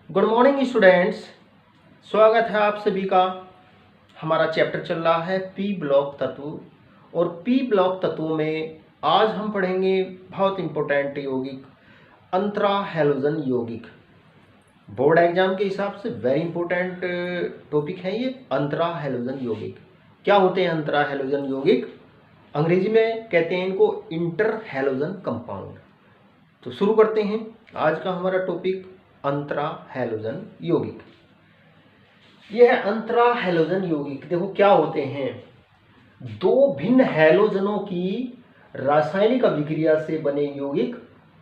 Good morning students, स्वागत है आप सभी का। हमारा चैप्टर चल रहा है पी ब्लॉक तत्व और पी ब्लॉक तत्वों में आज हम पढ़ेंगे बहुत इंपॉर्टेंट यौगिक अंतरा हैलोजन यौगिक। बोर्ड एग्जाम के हिसाब से वेरी इंपॉर्टेंट टॉपिक है ये अंतरा हैलोजन यौगिक। क्या होते हैं अंतरा हैलोजन यौगिक? अंग्रेजी में कहते हैं इनको इंटर हैलोजन कंपाउंड। तो शुरू करते हैं आज का हमारा टॉपिक अंतरा हैलोजन यौगिक। यह है अंतरा हैलोजन यौगिक। देखो क्या होते हैं, दो भिन्न हैलोजनों की रासायनिक अभिक्रिया से बने यौगिक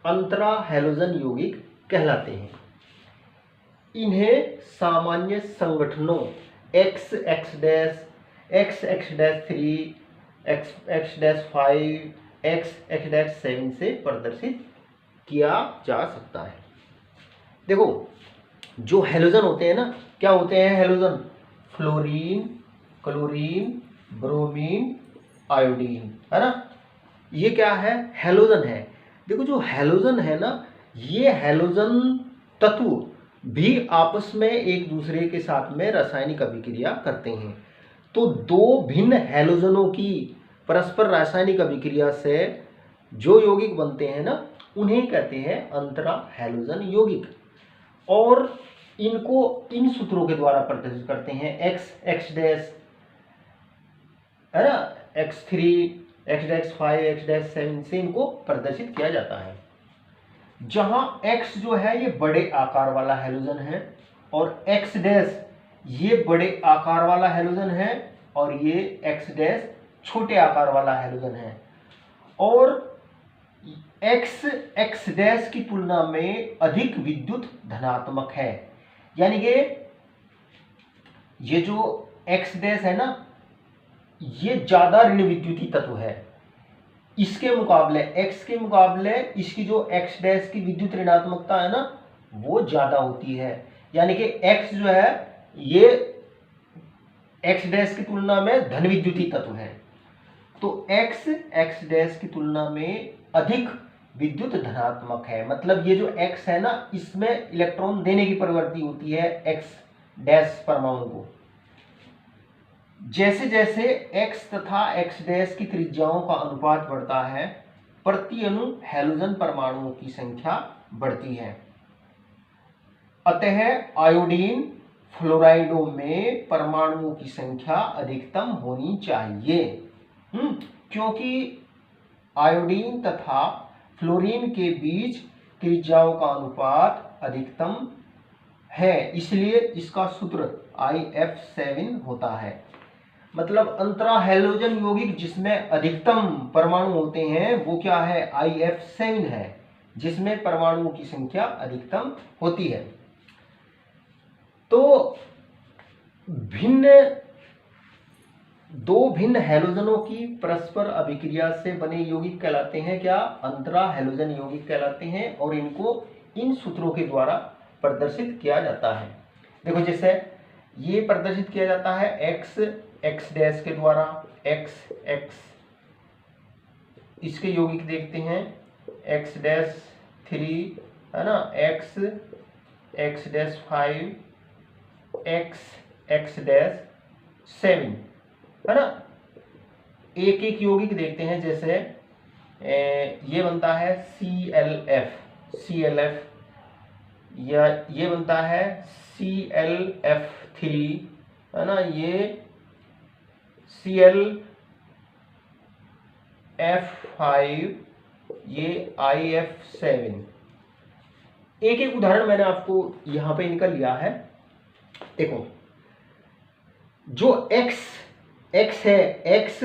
अंतरा हैलोजन यौगिक कहलाते हैं। इन्हें सामान्य संगठनों XX', XX'3, XX'5, XX'7 से प्रदर्शित किया जा सकता है। देखो जो हैलोजन होते हैं ना, क्या होते हैं halogen? Fluorine, chlorine, bromine, iodine, है ना। ये क्या है? हैलोजन है। देखो जो हैलोजन है ना, ये हैलोजन तत्व भी आपस में एक दूसरे के साथ में रासायनिक अभिक्रिया करते हैं। तो दो भिन्न हैलोजनों की परस्पर रासायनिक अभिक्रिया से जो यौगिक बनते हैं ना, उन्हें कहते हैं अंतरा हैलोजन यौगिक। और इनको इन सूत्रों के द्वारा प्रदर्शित करते हैं। X है ना, X3, X'5, X'7 से इनको प्रदर्शित किया जाता है। जहां X जो है ये बड़े आकार वाला हैलोजन है और X' ये बड़े आकार वाला हैलोजन है और ये X' छोटे आकार वाला हैलोजन है। और X की तुलना में अधिक विद्युत धनात्मक है। यानी कि ये जो X' है ना, ये ज्यादा ऋण विद्युती तत्व है। इसके मुकाबले X के मुकाबले इसकी जो X' की विद्युत ऋणात्मकता है ना, वो ज्यादा होती है। यानी कि X जो है ये X' की तुलना में धन विद्युती तत्व है। तो X' की तुलना में अधिक विद्युत धनात्मक है। मतलब ये जो X है ना, इसमें इलेक्ट्रॉन देने की प्रवृत्ति होती है X' परमाणु को। जैसे जैसे X तथा X' की त्रिज्याओं का अनुपात बढ़ता है, प्रति अणु हैलोजन परमाणुओं की संख्या बढ़ती है। अतः आयोडीन फ्लोराइडों में परमाणुओं की संख्या अधिकतम होनी चाहिए। क्योंकि आयोडीन तथा फ्लोरीन के बीच त्रिज्याओं का अनुपात अधिकतम है, इसलिए इसका सूत्र IF7 होता है। मतलब अंतरा हैलोजन यौगिक जिसमें अधिकतम परमाणु होते हैं वो क्या है? IF7 है, जिसमें परमाणुओं की संख्या अधिकतम होती है। तो दो भिन्न हैलोजनों की परस्पर अभिक्रिया से बने यौगिक कहलाते हैं क्या? अंतरा हैलोजन यौगिक कहलाते हैं। और इनको इन सूत्रों के द्वारा प्रदर्शित किया जाता है। देखो जैसे ये प्रदर्शित किया जाता है X' के द्वारा, X इसके यौगिक देखते हैं X'3 है ना, X'5, X'7 है ना। एक एक यौगिक देखते हैं। जैसे ये बनता है CLF, या ये बनता है CLF3 है ना, ये CLF5, ये IF7। एक एक उदाहरण मैंने आपको यहां पे इनका लिया है। देखो जो X है, X'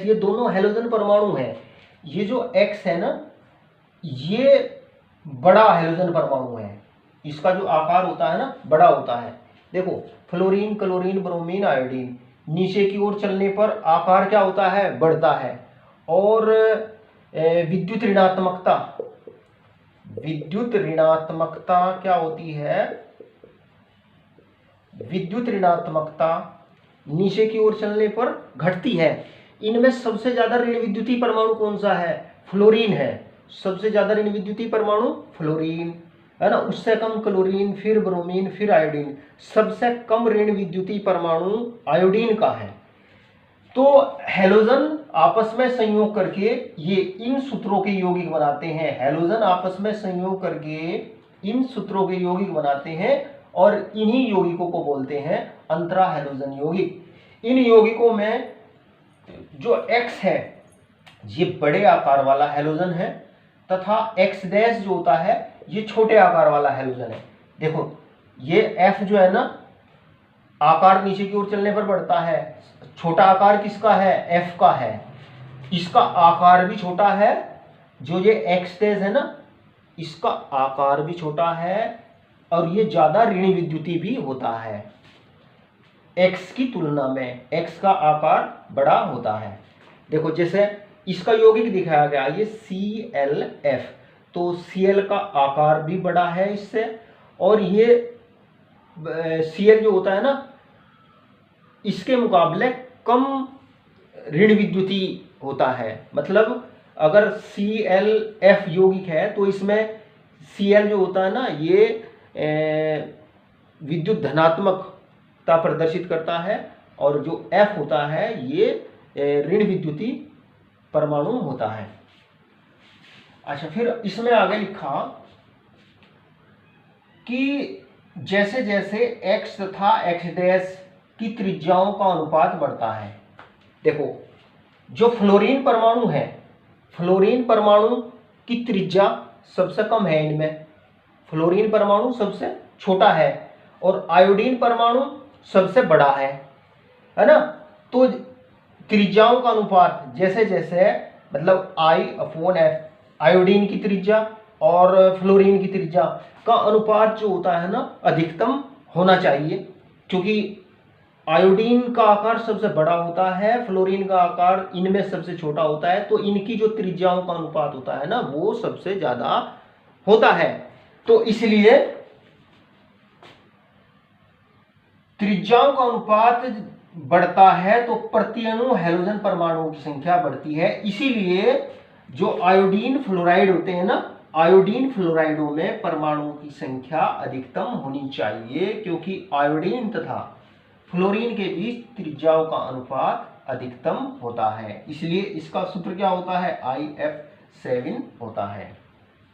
ये दोनों हैलोजन परमाणु हैं। ये जो X है ना, ये बड़ा हैलोजन परमाणु है। इसका जो आकार होता है ना, बड़ा होता है। देखो फ्लोरीन, क्लोरीन, ब्रोमीन, आयोडीन नीचे की ओर चलने पर आकार क्या होता है? बढ़ता है। और विद्युत ऋणात्मकता क्या होती है? विद्युत ऋणात्मकता नीचे की ओर चलने पर घटती है। इनमें सबसे ज्यादा ऋण विद्युतीय परमाणु कौन सा है? फ्लोरीन है। सबसे ज्यादा ऋण विद्युतीय परमाणु फ्लोरीन है ना, उससे कम क्लोरीन, फिर ब्रोमीन, फिर आयोडीन। सबसे कम ऋण विद्युतीय परमाणु आयोडीन का है। तो हैलोजन आपस में संयोग करके ये इन सूत्रों के यौगिक बनाते हैं। हैलोजन आपस में संयोग करके इन सूत्रों के यौगिक बनाते हैं और इन्हीं यौगिकों को बोलते हैं अंतरा हैलोजन यौगिक। इन यौगिकों में जो X है ये बड़े आकार वाला हैलोजन है तथा X डैश जो होता है ये छोटे आकार वाला हैलोजन है। देखो ये F जो है ना, आकार नीचे की ओर चलने पर बढ़ता है। छोटा आकार किसका है? F का है। इसका आकार भी छोटा है। जो ये X डैश है ना, इसका आकार भी छोटा है और ये ज्यादा ऋण विद्युतीय भी होता है। X की तुलना में X का आकार बड़ा होता है। देखो जैसे इसका यौगिक दिखाया गया ये ClF, तो Cl का आकार भी बड़ा है इससे, और ये Cl जो होता है ना, इसके मुकाबले कम ऋण विद्युतीय होता है। मतलब अगर ClF यौगिक है तो इसमें Cl जो होता है ना ये विद्युत धनात्मकता प्रदर्शित करता है और जो F होता है ये ऋण विद्युतीय परमाणु होता है। अच्छा, फिर इसमें आगे लिखा कि जैसे जैसे X तथा X डैश की त्रिज्याओं का अनुपात बढ़ता है। देखो जो फ्लोरीन परमाणु है, फ्लोरीन परमाणु की त्रिज्या सबसे कम है इनमें, फ्लोरीन परमाणु सबसे छोटा है और आयोडीन परमाणु सबसे बड़ा है ना। तो त्रिज्याओं का अनुपात जैसे जैसे मतलब I/F, आयोडीन की त्रिज्या और फ्लोरीन की त्रिज्या का अनुपात जो होता है ना अधिकतम होना चाहिए, क्योंकि आयोडीन का आकार सबसे बड़ा होता है, फ्लोरीन का आकार इनमें सबसे छोटा होता है, तो इनकी जो त्रिज्याओं का अनुपात होता है ना वो सबसे ज्यादा होता है। तो इसलिए त्रिज्याओं का अनुपात बढ़ता है तो प्रति अणु हैलोजन परमाणुओं की संख्या बढ़ती है। इसीलिए जो आयोडीन फ्लोराइड होते हैं ना, आयोडीन फ्लोराइडों में परमाणुओं की संख्या अधिकतम होनी चाहिए, क्योंकि आयोडीन तथा फ्लोरीन के बीच त्रिज्याओं का अनुपात अधिकतम होता है। इसलिए इसका सूत्र क्या होता है? IF7 होता है,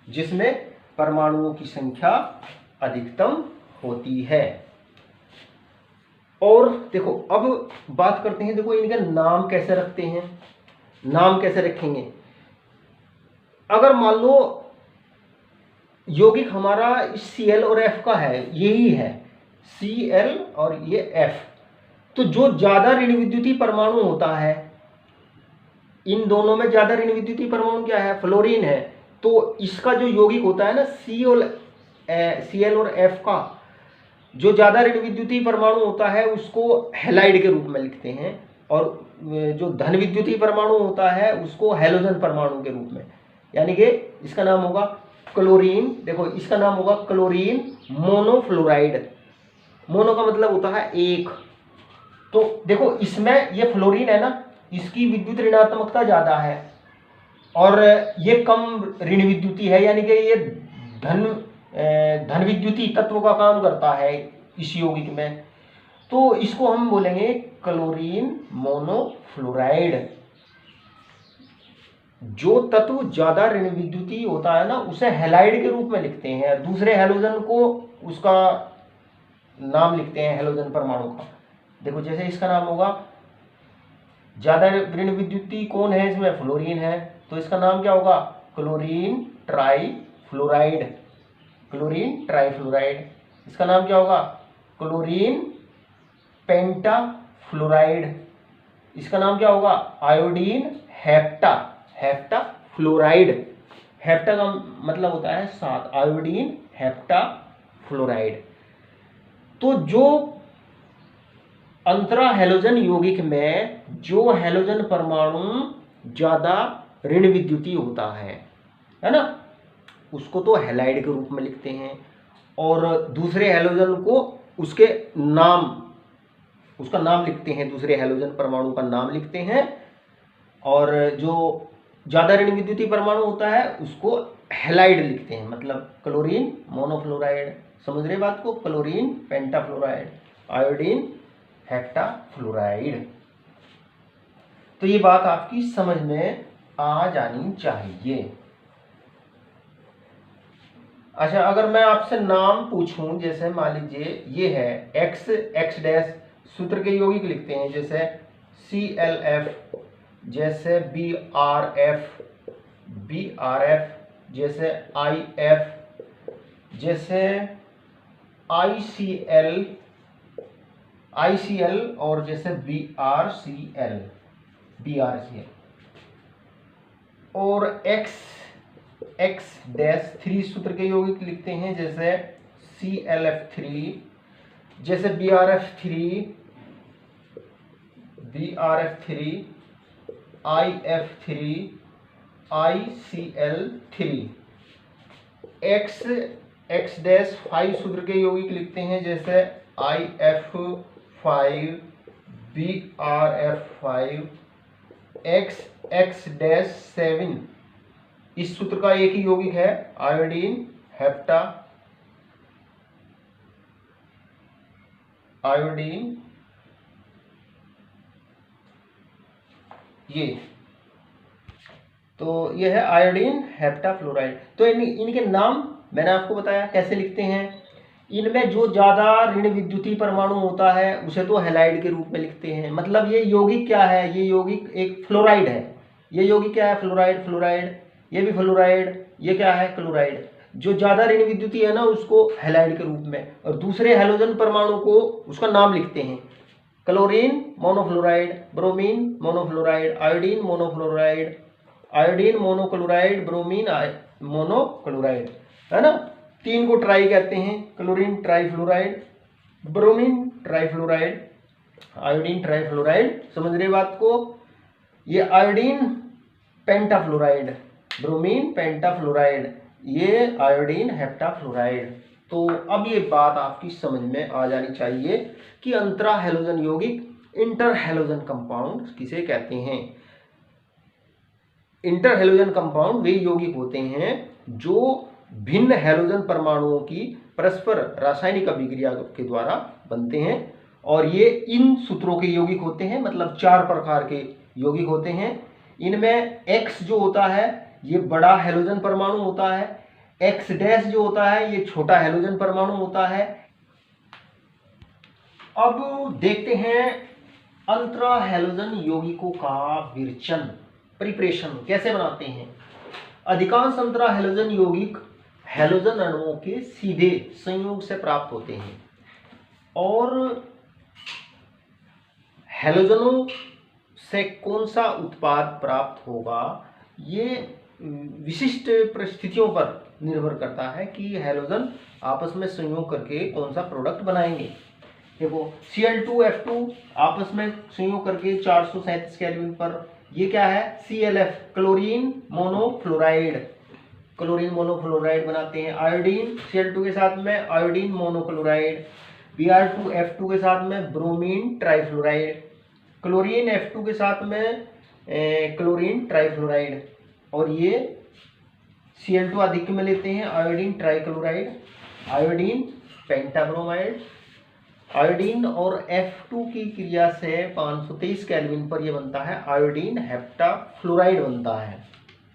जिसमें परमाणुओं की संख्या अधिकतम होती है। और देखो अब बात करते हैं, देखो इनके नाम कैसे रखते हैं, नाम कैसे रखेंगे। अगर मान लो यौगिक हमारा Cl और F का है, यही है Cl और ये F, तो जो ज्यादा ऋण विद्युतीय परमाणु होता है, इन दोनों में ज्यादा ऋण विद्युतीय परमाणु क्या है? फ्लोरीन है। तो इसका जो यौगिक होता है ना Cl और F का, जो ज्यादा ऋण विद्युतीय परमाणु होता है उसको हैलाइड के रूप में लिखते हैं, और जो धन विद्युतीय परमाणु होता है उसको हैलोजन परमाणु के रूप में। यानी कि इसका नाम होगा क्लोरीन, देखो इसका नाम होगा क्लोरीन मोनोफ्लोराइड। मोनो का मतलब होता है एक। तो देखो इसमें ये फ्लोरीन है ना, इसकी विद्युत ऋणात्मकता ज्यादा है और ये कम ऋण विद्युतीय है, यानी कि ये धन विद्युतीय तत्व का काम करता है इस यौगिक में। तो इसको हम बोलेंगे क्लोरीन मोनोफ्लोराइड। जो तत्व ज्यादा ऋण विद्युतीय होता है ना उसे हैलाइड के रूप में लिखते हैं, दूसरे हैलोजन को उसका नाम लिखते हैं हैलोजन परमाणु का। देखो जैसे इसका नाम होगा, ज्यादा ऋण विद्युतीय कौन है इसमें? फ्लोरीन है, तो इसका नाम क्या होगा? Chlorine trifluoride. Chlorine trifluoride. इसका नाम क्या होगा? क्लोरीन पेंटाफ्लोराइड। इसका नाम क्या होगा? आयोडीन हेप्टाफ्लोराइड। हेप्टा का मतलब होता है 7, आयोडीन हेप्टाफ्लोराइड। तो जो अंतरा हैलोजन यौगिक में जो हैलोजन परमाणु ज्यादा ऋण विद्युतीय होता है ना, उसको तो हैलाइड के रूप में लिखते हैं, और दूसरे हैलोजन को उसके नाम, उसका नाम लिखते हैं, दूसरे हैलोजन परमाणु का नाम लिखते हैं, और जो ज्यादा ऋण विद्युतीय परमाणु होता है उसको हैलाइड लिखते हैं, मतलब क्लोरीन मोनोफ्लोराइड, समझ रहे बात को, क्लोरीन पेंटाफ्लोराइड, आयोडीन हेप्टाफ्लोराइड। तो ये बात आपकी समझ में आ जानी चाहिए। अच्छा, अगर मैं आपसे नाम पूछूं, जैसे मान लीजिए ये है एक्स, एक्स डैश सूत्र के यौगिक लिखते हैं, जैसे ClF, जैसे BrF, BrF, जैसे IF, जैसे ICl, ICl, और जैसे BrCl, BrCl, और एक्स डैश 3 सूत्र के यौगिक लिखते हैं, जैसे ClF3, जैसे BrF3, IF3, ICl3। X dash 5 सूत्र के यौगिक लिखते हैं, जैसे IF5, BrF5, एक्स डैश 7 इस सूत्र का एक ही यौगिक है, आयोडीन हेप्टा, आयोडीन ये, तो ये है आयोडीन हेप्टाफ्लोराइड। तो इनके नाम मैंने आपको बताया कैसे लिखते हैं। इनमें जो ज्यादा ऋण विद्युतीय परमाणु होता है उसे तो हैलाइड के रूप में लिखते हैं। मतलब ये यौगिक क्या है, ये यौगिक एक फ्लोराइड है। ये यौगिक क्या है, फ्लोराइड, फ्लोराइड, ये भी फ्लोराइड, ये क्या है, क्लोराइड। जो ज्यादा ऋण विद्युतीय है ना उसको हैलाइड के रूप में, और दूसरे हैलोजन परमाणु को उसका नाम लिखते हैं, chlorine monofluoride, bromine monofluoride, iodine monofluoride, iodine monochloride, bromine monochloride, है ना। 3 को ट्राई कहते हैं, chlorine trifluoride, bromine trifluoride, iodine trifluoride, समझ रहे बात को। ये आयोडीन पेंटाफ्लोराइड, ब्रोमीन पेंटाफ्लोराइड, ये आयोडीन हेप्टाफ्लोराइड। तो अब ये बात आपकी समझ में आ जानी चाहिए कि अंतरा हैलोजन यौगिक इंटर हैलोजन कंपाउंड किसे कहते हैं। इंटर हैलोजन कंपाउंड वे यौगिक होते हैं जो भिन्न हैलोजन परमाणुओं की परस्पर रासायनिक अभिक्रिया के द्वारा बनते हैं, और ये इन सूत्रों के यौगिक होते हैं, मतलब 4 प्रकार के यौगिक होते हैं। इनमें X जो होता है ये बड़ा हैलोजन परमाणु होता है, X डैश जो होता है ये छोटा हैलोजन परमाणु होता है। अब देखते हैं अंतरा हैलोजन यौगिकों का विरचन, प्रिपरेशन कैसे बनाते हैं। अधिकांश अंतरा हैलोजन यौगिक हैलोजन अणुओं के सीधे संयोग से प्राप्त होते हैं, और हैलोजनों से कौन सा उत्पाद प्राप्त होगा ये विशिष्ट परिस्थितियों पर निर्भर करता है कि हैलोजन आपस में संयोग करके कौन सा प्रोडक्ट बनाएंगे। देखो Cl2F2 आपस में संयोग करके 437 केल्विन पर, ये क्या है, ClF क्लोरीन मोनोफ्लोराइड, क्लोरीन मोनोफ्लोराइड बनाते हैं। आयोडीन Cl2 के साथ में आयोडीन मोनोक्लोराइड, Br2F2 के साथ में ब्रोमीन ट्राईफ्लोराइड, क्लोरीन F2 के साथ में क्लोरीन ट्राईफ्लोराइड, और ये Cl2 अधिक में लेते हैं आयोडीन ट्राईक्लोराइड, आयोडीन पेंटाब्रोमाइड। आयोडीन और F2 की क्रिया से 523 केल्विन पर यह बनता है आयोडीन हेप्टाफ्लोराइड बनता है।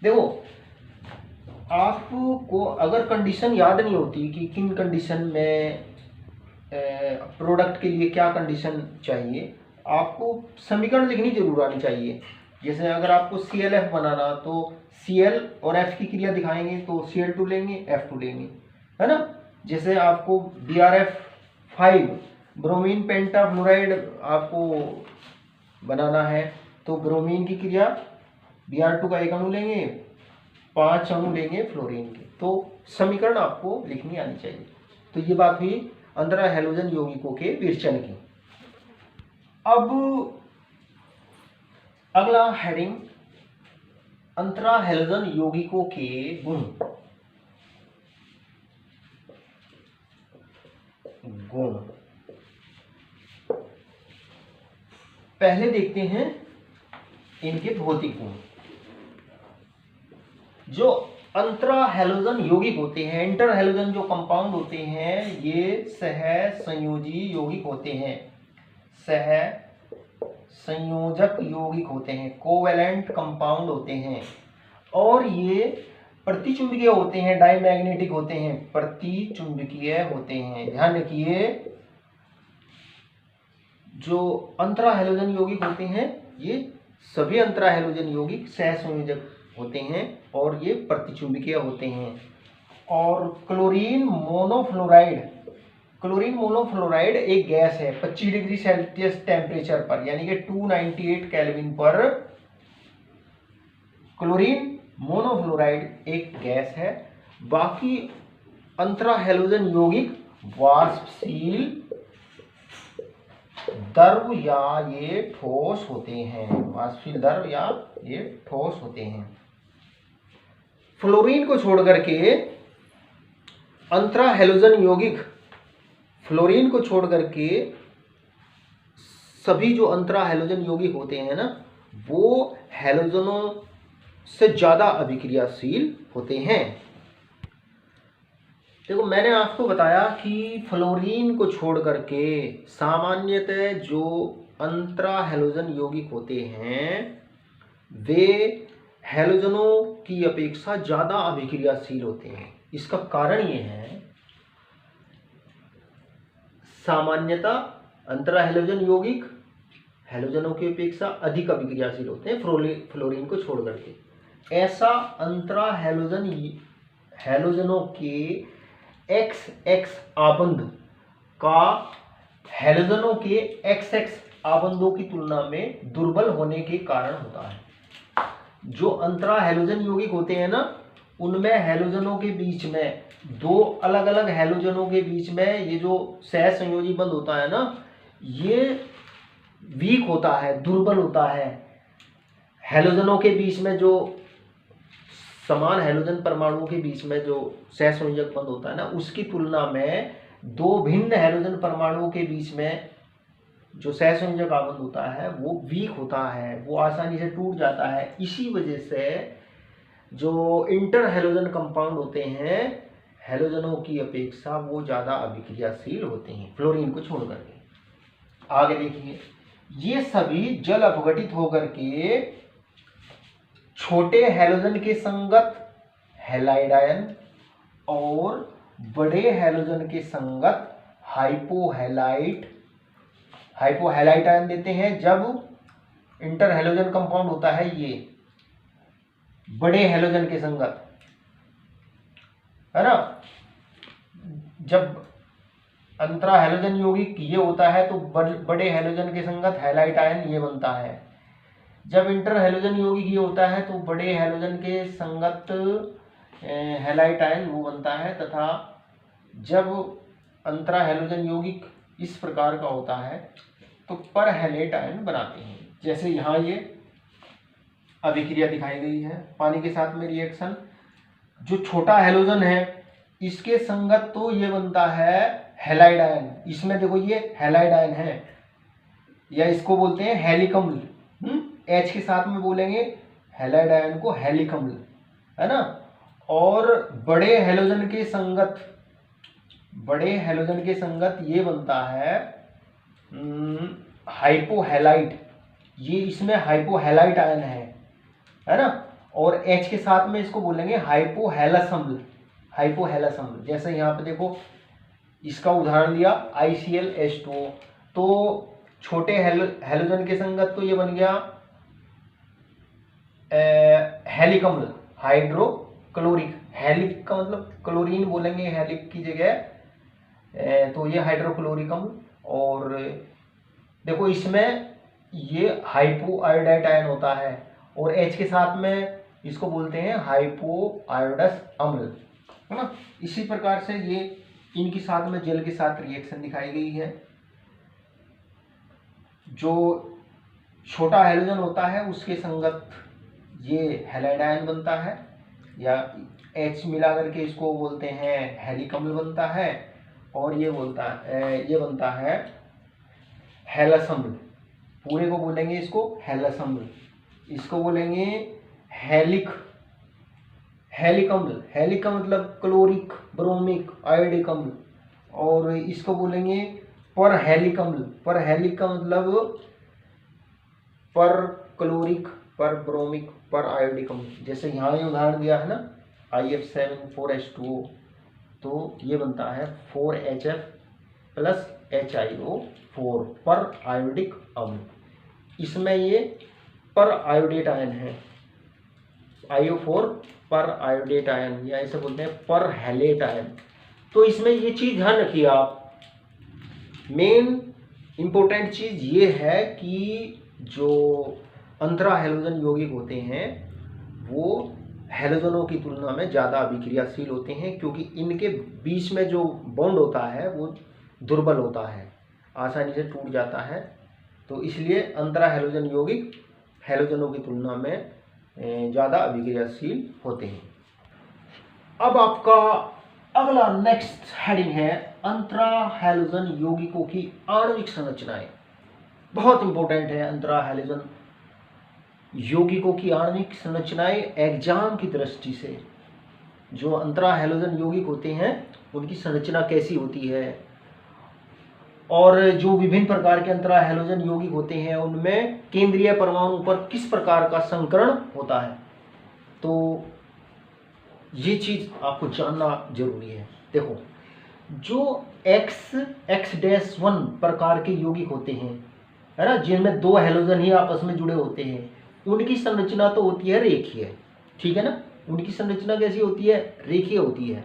देखो आपको अगर कंडीशन याद नहीं होती कि किन कंडीशन में प्रोडक्ट के लिए क्या कंडीशन चाहिए, आपको समीकरण लिखनी जरूर आनी चाहिए। जैसे अगर आपको ClF बनाना तो Cl और F की क्रिया दिखाएंगे तो Cl2 लेंगे, F2 लेंगे, है ना। जैसे आपको BrF5 ब्रोमीन पेंटाफ्लोराइड आपको बनाना है तो ब्रोमीन की क्रिया Br2 का 1 अणु लेंगे, 5 अणु लेंगे फ्लोरीन के, तो समीकरण आपको लिखनी आनी चाहिए। तो ये बात हुई अंतरा हैलोजन यौगिकों के विरचन की। अब अगला हेडिंग अंतरा हैलोजन यौगिकों के गुण। पहले देखते हैं इनके भौतिक गुण। जो अंतरा हैलोजन यौगिक होते हैं, इंटर हैलोजन जो कंपाउंड होते हैं ये सह संयोजी यौगिक होते हैं, सह संयोजक यौगिक होते हैं, कोवैलेंट कंपाउंड होते हैं, और ये प्रतिचुंबकीय होते हैं, डायमैग्नेटिक होते हैं, प्रतिचुंबकीय होते हैं। ध्यान रखिए जो अंतरा हैलोजन यौगिक होते हैं ये सभी अंतरा हैलोजन यौगिक सहसंयोजक होते हैं और ये प्रतिचुंबकीय होते हैं। और क्लोरीन मोनोफ्लोराइड एक गैस है 25 डिग्री सेल्सियस टेम्परेचर पर, यानी कि 298 केल्विन पर क्लोरीन मोनोफ्लोराइड एक गैस है। बाकी अंतरा हैलोजन यौगिक वाष्पशील, द्रव या ये ठोस होते हैं, वाष्पशील द्रव या ये ठोस होते हैं। फ्लोरीन को छोड़ करके अंतरा हैलोजन यौगिक, फ्लोरीन को छोड़ करके सभी जो अंतरा हैलोजन यौगिक होते हैं ना वो हैलोजनों से ज्यादा अभिक्रियाशील होते हैं। देखो मैंने आपको बताया कि फ्लोरीन को छोड़ करके सामान्यतः जो अंतरा हैलोजन यौगिक होते हैं वे हैलोजनों की अपेक्षा ज़्यादा अभिक्रियाशील होते हैं। इसका कारण ये है सामान्यतः अंतरा हैलोजन यौगिक हैलोजनों की अपेक्षा अधिक अभिक्रियाशील होते हैं फ्लोरीन को छोड़ करके। ऐसा अंतरा हैलोजनों के XX आबंध का हैलोजनों के XX आबंधों की तुलना में दुर्बल होने के कारण होता है। जो अंतरा हैलोजन यौगिक होते हैं ना उनमें हैलोजनों के बीच में दो अलग अलग हैलोजनों के बीच में ये जो सहसंयोजी बंध होता है ना ये वीक होता है, दुर्बल होता है। हैलोजनों के बीच में जो समान हैलोजन परमाणुओं के बीच में जो सहसंयोजक बंध होता है ना उसकी तुलना में दो भिन्न हैलोजन परमाणुओं के बीच में जो सहसंयोजक आबंध होता है वो वीक होता है, वो आसानी से टूट जाता है। इसी वजह से जो इंटर हैलोजन कंपाउंड होते हैं हैलोजनों की अपेक्षा वो ज़्यादा अभिक्रियाशील होते हैं फ्लोरीन को छोड़ करके। आगे देखिए ये सभी जल अपघटित होकर के छोटे हैलोजन के संगत हैलाइड आयन और बड़े हैलोजन के संगत हाइपोहैलाइट आयन देते हैं। जब इंटर हैलोजन कंपाउंड होता है ये बड़े हैलोजन के संगत, है ना, जब अंतरा हैलोजन यौगिक ये होता है तो बड़े हैलोजन के संगत हैलाइट आयन ये बनता है। जब इंटर हैलोजन यौगिक ये होता है तो बड़े हैलोजन के संगत हैलाइट आयन वो बनता है, तथा जब अंतरा हैलोजन यौगिक इस प्रकार का होता है तो पर हैलेट आयन बनाते हैं। जैसे यहाँ ये अभिक्रिया दिखाई गई है पानी के साथ में रिएक्शन, जो छोटा हैलोजन है इसके संगत तो ये बनता है हैलाइड आयन। इसमें देखो ये हैलाइड आयन है या इसको बोलते हैं हेलिकम्ल, H के साथ में बोलेंगे हैलाइड आयन को हेलिकम्ल, है ना। और बड़े हैलोजन के संगत ये बनता है हाइपोहैलाइट, ये इसमें हाइपोहैलाइट आयन है ना। और H के साथ में इसको बोलेंगे हाइपोहैलस अम्ल। जैसे यहाँ पे देखो इसका उदाहरण लिया IClH2O, तो छोटे हैलोजन के संगत तो ये बन गया हेलिकम्ल हाइड्रोक्लोरिक। हेलिक का मतलब क्लोरीन बोलेंगे हेलिक की जगह, तो ये हाइड्रोक्लोरिक अम्ल। और देखो इसमें ये हाइपोआयोडाइड आयन होता है और H के साथ में इसको बोलते हैं हाइपोआयोडस अम्ल, है ना। इसी प्रकार से ये इनके साथ में जल के साथ रिएक्शन दिखाई गई है। जो छोटा हैलोजन होता है उसके संगत ये हैलाइड आयन बनता है या H मिला करके इसको बोलते हैं हेलिकम्ल बनता है, और ये बनता है हैलस अम्ल। पूरे को बोलेंगे इसको हैलस अम्ल, इसको बोलेंगे हेलिक अम्ल, हेलिक का मतलब क्लोरिक, ब्रोमिक, आयोडिक अम्ल। और इसको बोलेंगे परहेलिक अम्ल। परहेलिक का मतलब पर क्लोरिक, पर ब्रोमिक, पर आयोडिक अम्ल। जैसे यहाँ ये उदाहरण दिया है ना IF7 4H2O, तो ये बनता है 4HF प्लस HiO4 पर आयोडिक अम्ल। इसमें ये पर आयोडेट आयन है, IO4 पर आयोडेट आयन, या इसे बोलते हैं पर हैलेट आयन। तो इसमें ये चीज ध्यान रखिए आप, मेन इंपॉर्टेंट चीज ये है कि जो अंतरा हैलोजन यौगिक होते हैं वो हैलोजनों की तुलना में ज़्यादा अभिक्रियाशील होते हैं, क्योंकि इनके बीच में जो बॉन्ड होता है वो दुर्बल होता है, आसानी से टूट जाता है। तो इसलिए अंतरा हैलोजन यौगिक हैलोजनों की तुलना में ज़्यादा अभिक्रियाशील होते हैं। अब आपका अगला नेक्स्ट हेडिंग है अंतरा हैलोजन यौगिकों की आणविक संरचनाएं। बहुत इंपॉर्टेंट है अंतरा हैलोजन यौगिकों की आणविक संरचनाएं एग्जाम की दृष्टि से। जो अंतरा हैलोजन यौगिक होते हैं उनकी संरचना कैसी होती है, और जो विभिन्न प्रकार के अंतरा हैलोजन यौगिक होते हैं उनमें केंद्रीय परमाणु पर किस प्रकार का संकरण होता है, तो ये चीज आपको जानना जरूरी है। देखो, जो X-1 प्रकार के यौगिक होते हैं, है ना, जिनमें दो हैलोजन ही आपस में जुड़े होते हैं, उनकी संरचना तो होती है रेखीय, ठीक है ना। उनकी संरचना कैसी होती है, रेखीय होती है।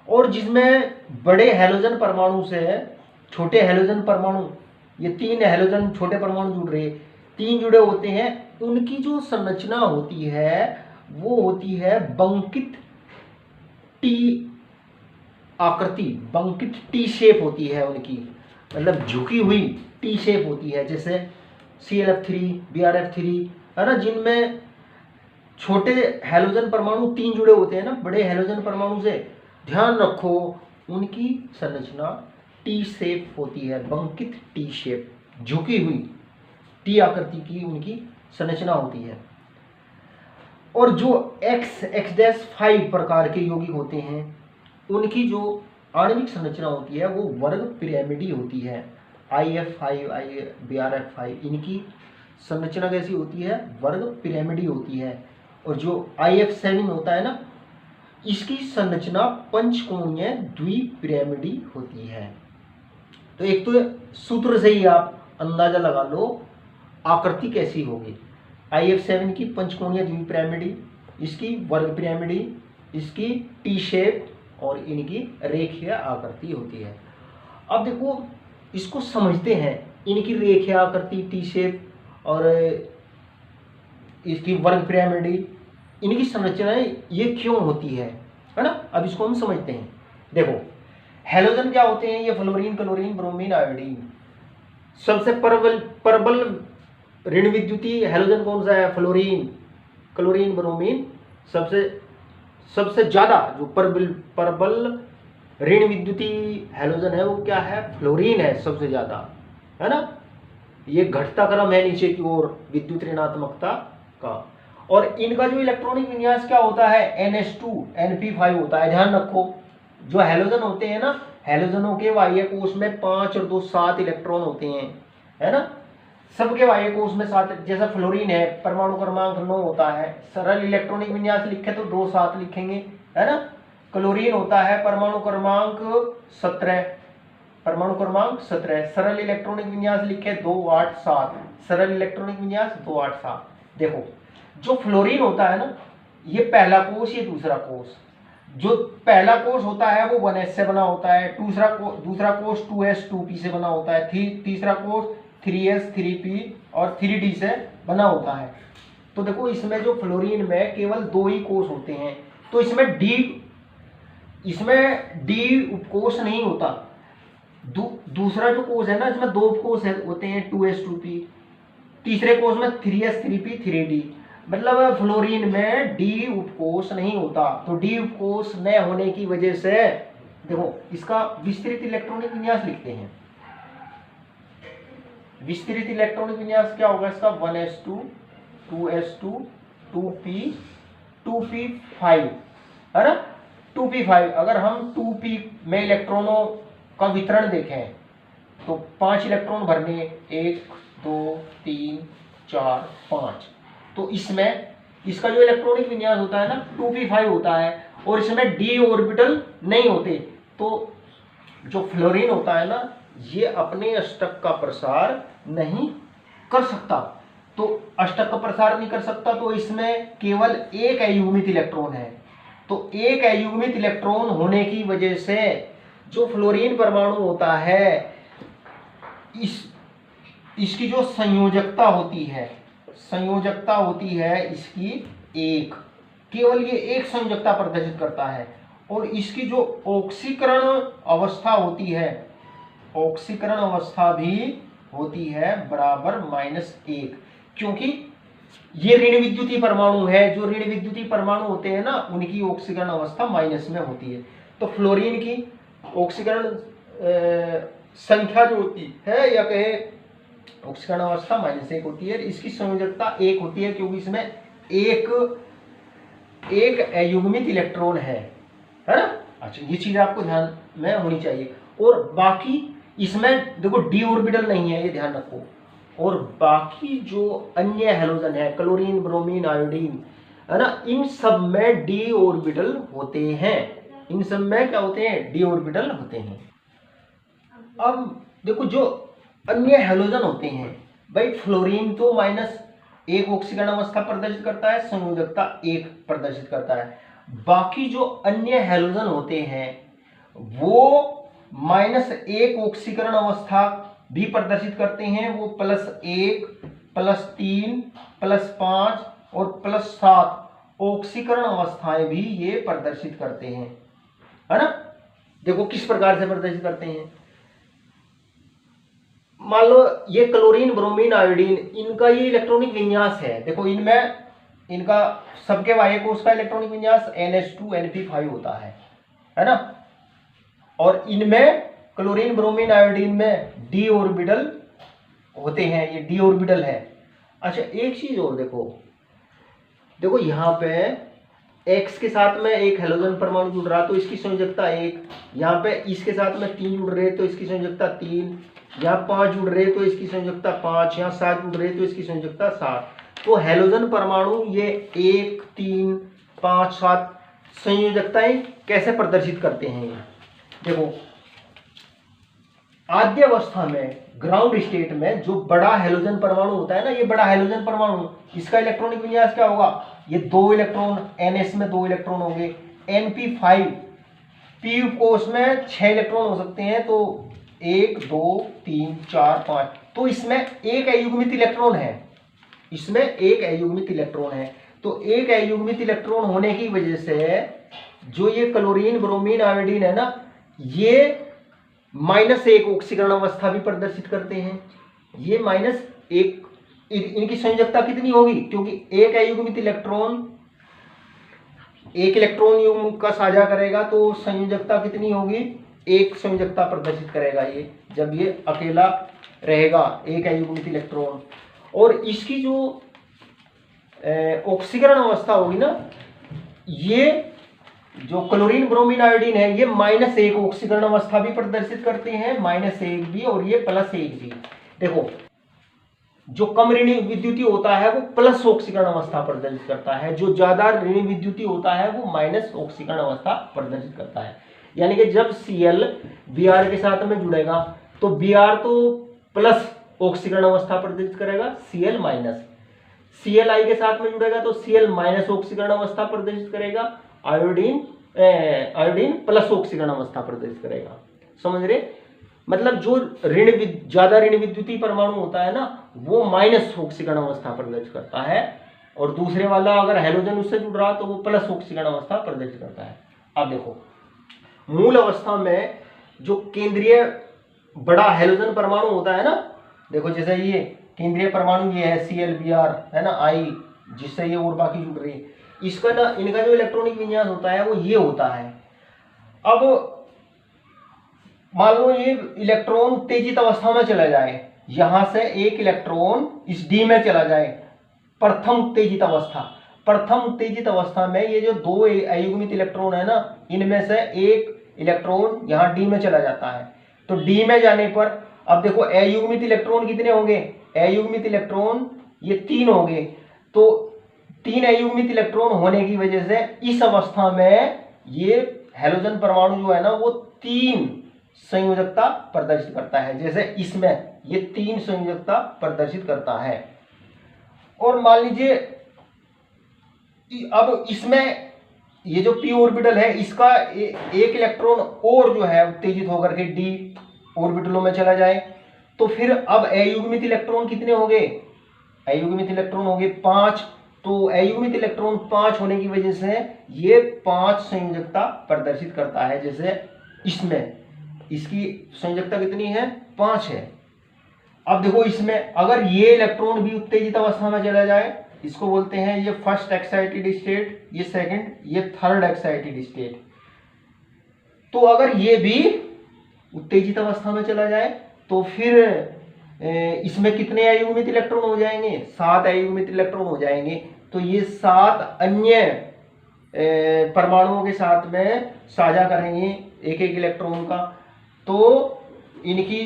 और जिसमें बड़े हैलोजन परमाणु से छोटे हैलोजन परमाणु, ये तीन हैलोजन छोटे परमाणु जुड़ रहे, तीन जुड़े होते हैं, उनकी जो संरचना होती है वो होती है बंकित टी आकृति, बंकित टी शेप होती है उनकी, मतलब झुकी हुई टी शेप होती है, जैसे ClF3, BrF3, है ना, जिनमें छोटे हैलोजन परमाणु तीन जुड़े होते हैं ना बड़े हैलोजन परमाणु से। ध्यान रखो उनकी संरचना टी शेप होती है, बंकित टी शेप, झुकी हुई टी आकृति की उनकी संरचना होती है। और जो X-5 प्रकार के यौगिक होते हैं उनकी जो आणविक संरचना होती है वो वर्ग पिरामिडी होती है, IF5, BrF5, इनकी संरचना कैसी होती है, वर्ग पिरामिडी होती है। और जो IF7 होता है ना, इसकी संरचना पंचकोणीय द्विपिरामिडी होती है। तो एक तो सूत्र से ही आप अंदाजा लगा लो आकृति कैसी होगी। IF7 की पंचकोणीय द्विपिरामिडी, इसकी वर्ग पिरामिडी, इसकी टी शेप, और इनकी रेखीय आकृति होती है। अब देखो इसको समझते हैं, इनकी रेखीय आकृति, टी शेप और इसकी वर्ग पिरामिडी, इनकी संरचनाएं ये क्यों होती है ना। अब इसको हम समझते हैं। देखो हैलोजन क्या होते हैं, ये फ्लोरीन, क्लोरीन, ब्रोमीन, आयोडीन। सबसे प्रबल ऋण विद्युतीय हैलोजन कौन सा है, फ्लोरीन, क्लोरीन, ब्रोमीन। सबसे ज्यादा जो प्रबल ऋण विद्युतीय हैलोजन है वो क्या है, फ्लोरीन है सबसे ज्यादा, है ना। ये घटता क्रम है नीचे की ओर विद्युत ऋणात्मकता का। और इनका जो इलेक्ट्रॉनिक विन्यास क्या होता है, NH2 NP5 होता है। ध्यान रखो जो हैलोजन होते हैं ना, हैलोजनों के बाह्य कोश में 5 और 2 7 इलेक्ट्रॉन होते हैं, है ना। सबके बाह्य कोश में 7, जैसा फ्लोरीन है परमाणु क्रमांक 9 होता है, सरल इलेक्ट्रॉनिक विन्यास लिखे तो 2 7 लिखेंगे, है ना। क्लोरीन होता है परमाणु क्रमांक 17, परमाणु क्रमांक 17, सरल इलेक्ट्रॉनिक विन्यास लिखे 2 8 7, सरल इलेक्ट्रॉनिक विन्यास 2 8 7। देखो जो फ्लोरीन होता है ना, ये पहला कोश, ये दूसरा कोश। जो पहला कोश होता है वो 1s से बना होता है, दूसरा कोश 2s 2p से बना होता है, तीसरा कोश 3s 3p और 3d से बना होता है। तो देखो इसमें जो फ्लोरीन में केवल 2 ही कोश होते हैं, तो इसमें डी उपकोश नहीं होता। दूसरा जो कोश है ना, इसमें 2 उपकोश होते हैं, 2s 2p, तीसरे कोश में 3s 3p 3d। मतलब फ्लोरीन में डी उपकोष नहीं होता। तो डी उपकोष न होने की वजह से देखो इसका विस्तृत इलेक्ट्रॉनिक विन्यास लिखते हैं। विस्तृत इलेक्ट्रॉनिक विन्यास क्या होगा इसका, 1s2 2s2 2p 2p5 है ना, 2p5। अगर हम 2p में इलेक्ट्रॉनों का वितरण देखें तो 5 इलेक्ट्रॉन भरने, 1 2 3 4 5। तो इसमें इसका जो इलेक्ट्रॉनिक विन्यास होता है ना 2p5 होता है, और इसमें d ऑर्बिटल नहीं होते। तो जो फ्लोरीन होता है ना, ये अपने अष्टक का प्रसार नहीं कर सकता। तो अष्टक का प्रसार नहीं कर सकता, तो इसमें केवल एक अयुग्मित इलेक्ट्रॉन है। तो एक अयुग्मित इलेक्ट्रॉन होने की वजह से जो फ्लोरीन परमाणु होता है, इसकी जो संयोजकता होती है इसकी एक, केवल ये एक संयोजकता प्रदर्शित करता है। और इसकी जो ऑक्सीकरण अवस्था होती है, ऑक्सीकरण अवस्था भी होती है बराबर -1, क्योंकि ये ऋण विद्युतीय परमाणु है। जो ऋण विद्युतीय परमाणु होते हैं ना, उनकी ऑक्सीकरण अवस्था माइनस में होती है। तो फ्लोरीन की ऑक्सीकरण संख्या जो होती है, या कहे ऑक्सीकरण अवस्था -1 होती है। इसकी संयोजकता 1 होती है, क्योंकि इसमें एक अयुग्मित इलेक्ट्रॉन है ना। अच्छा, ये चीज आपको ध्यान में होनी चाहिए। और बाकी इसमें देखो d ऑर्बिटल नहीं है, ये ध्यान रखो। और बाकी जो अन्य हैलोजन है, क्लोरीन, ब्रोमीन, आयोडीन, है ना, इन सब में d ऑर्बिटल होते हैं। इन सब में क्या होते हैं? d ऑर्बिटल होते हैं। अब देखो जो अन्य हैलोजन होते हैं भाई, फ्लोरीन तो -1 ऑक्सीकरण अवस्था प्रदर्शित करता है, संयोजकता 1 प्रदर्शित करता है। बाकी जो अन्य हैलोजन होते हैं वो -1 ऑक्सीकरण अवस्था भी प्रदर्शित करते हैं। वो +1, +3, +5 और +7 ऑक्सीकरण अवस्थाएं भी ये प्रदर्शित करते हैं, है ना। देखो किस प्रकार से प्रदर्शित करते हैं। मान लो ये क्लोरीन, ब्रोमीन, आयोडीन, इनका ये इलेक्ट्रॉनिक विन्यास है। देखो इनमें इनका सबके बाह्य कोश का इलेक्ट्रॉनिक विन्यास NH2NP5 होता है ना। और इनमें क्लोरीन, ब्रोमीन, आयोडीन में d ऑर्बिटल होते हैं, ये d ऑर्बिटल है। अच्छा, एक चीज और देखो यहाँ पे X के साथ में एक हैलोजन परमाणु जुड़ रहा तो इसकी संयोजकता 1, यहाँ पे इसके साथ में 3 जुड़ रहे तो इसकी संयोजकता 3, यहाँ 5 जुड़ रहे तो इसकी संयोजकता 5, यहाँ 7 जुड़ रहे तो इसकी संयोजकता 7। तो हैलोजन परमाणु ये 1, 3, 5, 7 संयोजकताएं कैसे प्रदर्शित करते हैं। देखो आद्य अवस्था में, ग्राउंड स्टेट में जो बड़ा हैलोजन परमाणु होता है ना, ये बड़ा हैलोजन परमाणु, इसका इलेक्ट्रॉनिक विन्यास क्या होगा? ये 2 इलेक्ट्रॉन, NS में 2 इलेक्ट्रॉन होंगे, NP5 P कोश में 6 इलेक्ट्रॉन हो सकते हैं। तो 1 2 3 4 5, तो इसमें एक अयुग्मित इलेक्ट्रॉन है, इसमें एक अयुग्मित इलेक्ट्रॉन है। तो एक अयुग्मित इलेक्ट्रॉन होने की वजह से जो ये क्लोरीन, ब्रोमीन, आयोडीन है ना, ये -1 ऑक्सीकरण अवस्था भी प्रदर्शित करते हैं। ये -1, इनकी संयोजकता कितनी होगी? क्योंकि एक अयुग्मित इलेक्ट्रॉन एक इलेक्ट्रॉन युग्म का साझा करेगा तो संयोजकता कितनी होगी? 1 संयोजकता प्रदर्शित करेगा ये, जब ये अकेला रहेगा एक अयुग्मित इलेक्ट्रॉन। और इसकी जो ऑक्सीकरण अवस्था होगी ना, ये जो क्लोरीन, ब्रोमीन, आयोडीन है, ये -1 ऑक्सीकरण अवस्था भी प्रदर्शित करते हैं, -1 भी और ये +1 भी। देखो जो कम ऋण विद्युतीय होता है वो प्लस ऑक्सीकरण अवस्था प्रदर्शित करता है, जो ज्यादा ऋण विद्युतीय होता है वो माइनस ऑक्सीकरण अवस्था प्रदर्शित करता है। यानी कि जब Cl Br के साथ में जुड़ेगा तो Br तो प्लस ऑक्सीकरण अवस्था प्रदर्शित करेगा, Cl माइनस। Cl के साथ में जुड़ेगा तो Cl माइनस ऑक्सीकरण अवस्था प्रदर्शित करेगा, आयोडीन प्लस ऑक्सीकरण अवस्था प्रदर्शित करेगा। समझ रहे? मतलब जो ज्यादा ऋण विद्युतीय परमाणु होता है ना, वो माइनस ऑक्सीकरण अवस्था प्रदर्शित करता है, और दूसरे वाला अगर हैलोजन उससे जुड़ रहा तो वो प्लस ऑक्सीकरण अवस्था प्रदर्शित करता है। अब देखो मूल अवस्था में जो केंद्रीय बड़ा हैलोजन परमाणु होता है ना, देखो जैसे ये केंद्रीय परमाणु ये है ClBr है ना, I, जिससे ये और बाकी जुड़ रही है, इसका ना इनका जो इलेक्ट्रॉनिक विन्यास होता है वो ये होता है। अब मान लो ये इलेक्ट्रॉन उत्तेजित अवस्था में चला जाए, यहां से एक इलेक्ट्रॉन इस D में चला जाए, प्रथम उत्तेजित अवस्था। प्रथम उत्तेजित अवस्था में ये जो दो अयुग्मित इलेक्ट्रॉन है ना, इनमें से एक इलेक्ट्रॉन यहाँ डी में चला जाता है। तो डी में जाने पर अब देखो अयुग्मित इलेक्ट्रॉन कितने होंगे, अयुग्मित इलेक्ट्रॉन ये 3 होंगे। तो 3 अयुग्मित इलेक्ट्रॉन होने की वजह से इस अवस्था में ये हैलोजन परमाणु जो है ना वो 3 संयोजकता प्रदर्शित करता है। जैसे इसमें ये 3 संयोजकता प्रदर्शित करता है। और मान लीजिए अब इसमें ये जो p ऑर्बिटल है इसका एक इलेक्ट्रॉन और जो है उत्तेजित होकर के d ऑर्बिटलों में चला जाए, तो फिर अब अयुग्मित इलेक्ट्रॉन कितने हो गए, अयुग्मित इलेक्ट्रॉन हो गए 5। तो अयुग्मित इलेक्ट्रॉन 5 होने की वजह से ये 5 संयोजकता प्रदर्शित करता है। जैसे इसमें इसकी संयोजकता कितनी है, 5 है। अब देखो इसमें अगर ये इलेक्ट्रॉन भी उत्तेजित अवस्था में चला जाए, इसको बोलते हैं ये फर्स्ट एक्साइटेड स्टेट, ये सेकंड, ये थर्ड एक्साइटेड स्टेट। तो अगर ये भी उत्तेजित अवस्था में चला जाए तो फिर इसमें कितने अयुग्मित इलेक्ट्रॉन हो जाएंगे, 7 अयुग्मित इलेक्ट्रॉन हो जाएंगे। तो ये 7 अन्य परमाणुओं के साथ में साझा करेंगे एक एक इलेक्ट्रॉन का। तो इनकी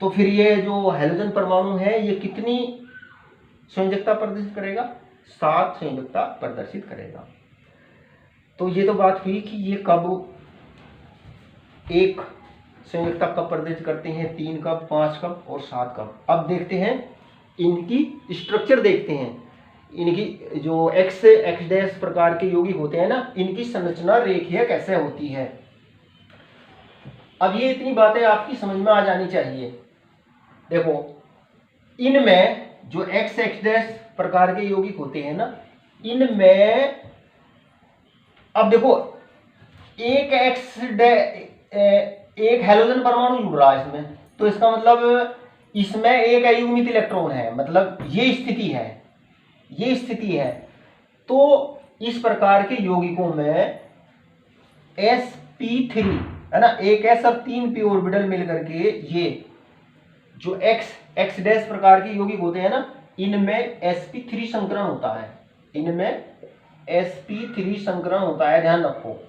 तो फिर ये जो हैलोजन परमाणु है ये कितनी संयोजकता प्रदर्शित करेगा, 7 संयोजकता प्रदर्शित करेगा। तो ये तो बात हुई कि ये कब एक संयोजकता कब प्रदर्शित करते हैं, 3 कब, 5 कब और 7 कब। अब देखते हैं इनकी स्ट्रक्चर, देखते हैं इनकी जो एक्स डैश प्रकार के यौगिक होते हैं ना, इनकी संरचना रेखीय कैसे होती है। अब ये इतनी बातें आपकी समझ में आ जानी चाहिए। देखो इनमें जो एक्स डैश प्रकार के यौगिक होते हैं ना, इनमें अब देखो एक हैलोजन परमाणु जुड़ रहा है इसमें, तो इसका मतलब इसमें एक अयुग्मित इलेक्ट्रॉन है, मतलब ये स्थिति है, ये स्थिति है। तो इस प्रकार के यौगिकों में sp3 है ना, एक s और 3 p ऑर्बिटल मिलकर के ये जो एक्स डैश प्रकार के यौगिक होते हैं ना, इनमें sp3 संकरण होता है, इनमें sp3 संकरण होता है। ध्यान रखो,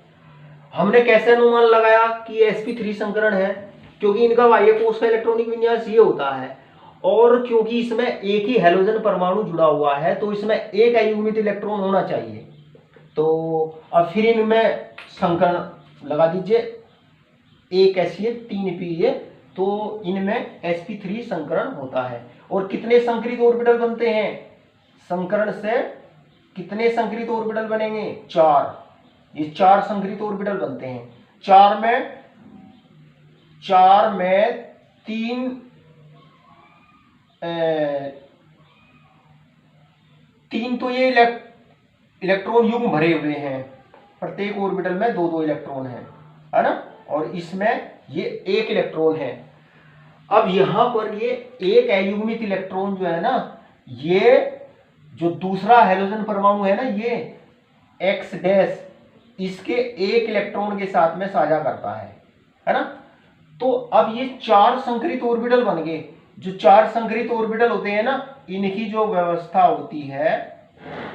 हमने कैसे अनुमान लगाया कि sp3 संकरण है, क्योंकि इनका बाह्य कोश का इलेक्ट्रॉनिक विन्यास ये होता है, और क्योंकि इसमें एक ही हैलोजन परमाणु जुड़ा हुआ है तो इसमें एक अयुग्मित इलेक्ट्रॉन होना चाहिए। तो अब फिर इनमें संकरण लगा दीजिए, एक एस 3 पी, तो इनमें sp3 संकरण होता है। और कितने संकरित ऑर्बिटल बनते हैं, संकरण से कितने संकरित ऑर्बिटल बनेंगे, 4। ये 4 संकरित ऑर्बिटल बनते हैं। 4 में 3 तो ये इलेक्ट्रॉन युग्म भरे हुए हैं, प्रत्येक ऑर्बिटल में 2-2 इलेक्ट्रॉन है ना, और इसमें ये 1 इलेक्ट्रॉन है। अब यहां पर ये एक अयुग्मित इलेक्ट्रॉन जो है ना, ये जो दूसरा हैलोजन परमाणु है ना, ये एक्स डैश, इसके 1 इलेक्ट्रॉन के साथ में साझा करता है ना। तो अब ये 4 संकरित ऑर्बिटल बन गए। जो 4 संकरित ऑर्बिटल होते हैं ना, इनकी जो व्यवस्था होती है,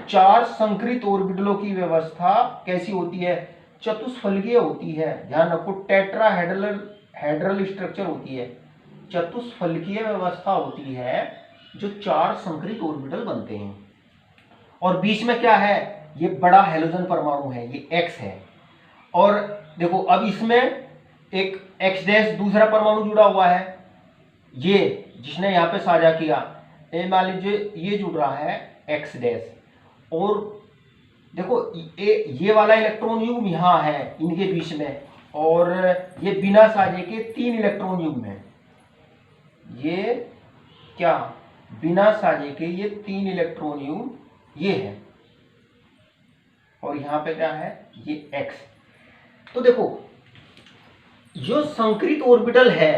4 संकरित ऑर्बिटलों की व्यवस्था कैसी होती है, चतुष्फलकीय होती है। ध्यान रखो, टेट्राहेड्रल स्ट्रक्चर होती है, चतुष्फलकीय व्यवस्था होती है, जो 4 संकरित ऑर्बिटल बनते हैं। और बीच में क्या है, ये बड़ा हैलोजन परमाणु है, ये एक्स है। और देखो अब इसमें एक एक्स डैश दूसरा परमाणु जुड़ा हुआ है, ये जिसने यहाँ पे साझा किया, मान लीजिए ये जुड़ रहा है एक्स डैश, और देखो ये वाला इलेक्ट्रॉन युग्म यहाँ है इनके बीच में, और ये बिना साझे के 3 इलेक्ट्रॉन युग्म है। ये क्या, बिना साझे के ये 3 इलेक्ट्रॉन युग्म ये है, और यहाँ पे क्या है, ये एक्स। तो देखो जो संकरित ऑर्बिटल है,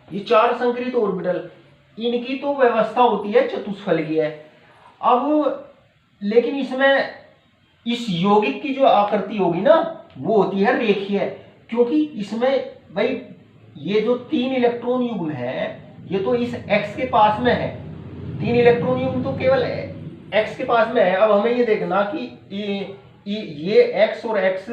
ये 4 संकरित ऑर्बिटल, इनकी तो व्यवस्था होती है चतुष्फलकीय। अब लेकिन इसमें इस यौगिक की जो आकृति होगी ना, वो होती है रेखीय, क्योंकि इसमें भाई ये जो 3 इलेक्ट्रॉन युग्म है, ये तो इस एक्स के पास में है। 3 इलेक्ट्रॉन युग्म तो केवल x के पास में है। अब हमें ये देखना कि ये x और x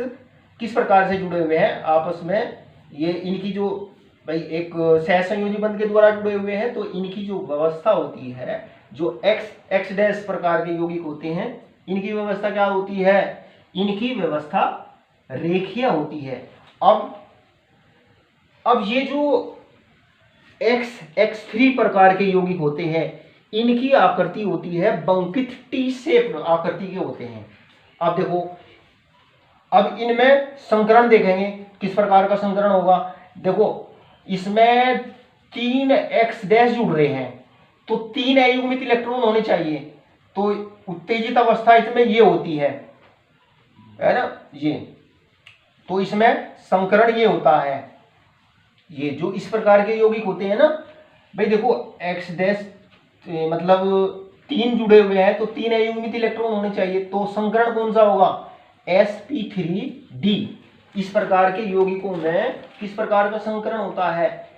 किस प्रकार से जुड़े हुए हैं आपस में। ये इनकी जो भाई एक सहसंयोजी बंध के द्वारा जुड़े हुए हैं, तो इनकी जो व्यवस्था होती है, जो x डैश प्रकार के यौगिक होते हैं, इनकी व्यवस्था क्या होती है? इनकी व्यवस्था रेखीय होती है। अब ये जो x3 प्रकार के यौगिक होते हैं, इनकी आकृति होती है बंकित टी शेप आकृति के होते हैं। अब देखो, अब इनमें संकरण देखेंगे किस प्रकार का संकरण होगा। देखो, इसमें 3 x डैश जुड़ रहे हैं, तो 3 अयुग्मित इलेक्ट्रॉन होने चाहिए। तो उत्तेजित अवस्था इसमें ये होती है ना, ये। तो इसमें संकरण ये होता है। ये जो इस प्रकार के यौगिक होते हैं ना भाई, देखो x डैश मतलब 3 जुड़े हुए हैं, तो 3 अयुग्मित इलेक्ट्रॉन होने चाहिए। तो संकरण कौन सा होगा? sp3d। इस प्रकार के यौगिकों में किस प्रकार का संकरण होता है?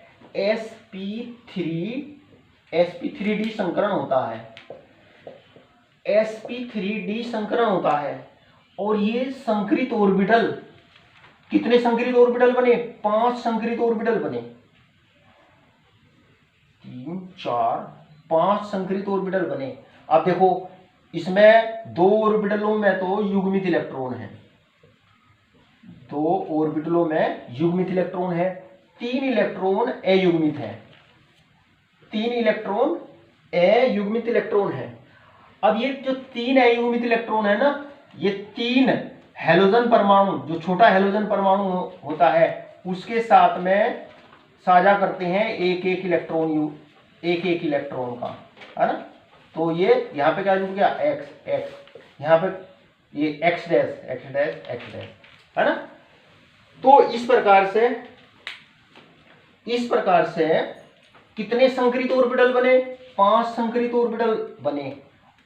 sp3d संकरण होता है। sp3d संकरण होता है। और ये संकरित ऑर्बिटल, कितने संकरित ऑर्बिटल बने? 5 संकरित ऑर्बिटल बने। 3 4 5 संकरित ऑर्बिटल बने। अब देखो, इसमें 2 ऑर्बिटलों में तो युग्मित इलेक्ट्रॉन है, 2 ऑर्बिटलों में युग्मित इलेक्ट्रॉन है, 3 इलेक्ट्रॉन अयुग्मित है, 3 इलेक्ट्रॉन अयुग्मित इलेक्ट्रॉन है। अब ये जो 3 अयुग्मित इलेक्ट्रॉन है ना, ये 3 हैलोजन परमाणु, जो छोटा हैलोजन परमाणु होता है, उसके साथ में साझा करते हैं एक एक इलेक्ट्रॉन का, है ना। तो ये यहाँ पे क्या जुड़ गया? x, यहाँ पे ये x डैश, है ना। तो इस प्रकार से कितने संकरित ऑर्बिटल बने? 5 संकरित ऑर्बिटल बने।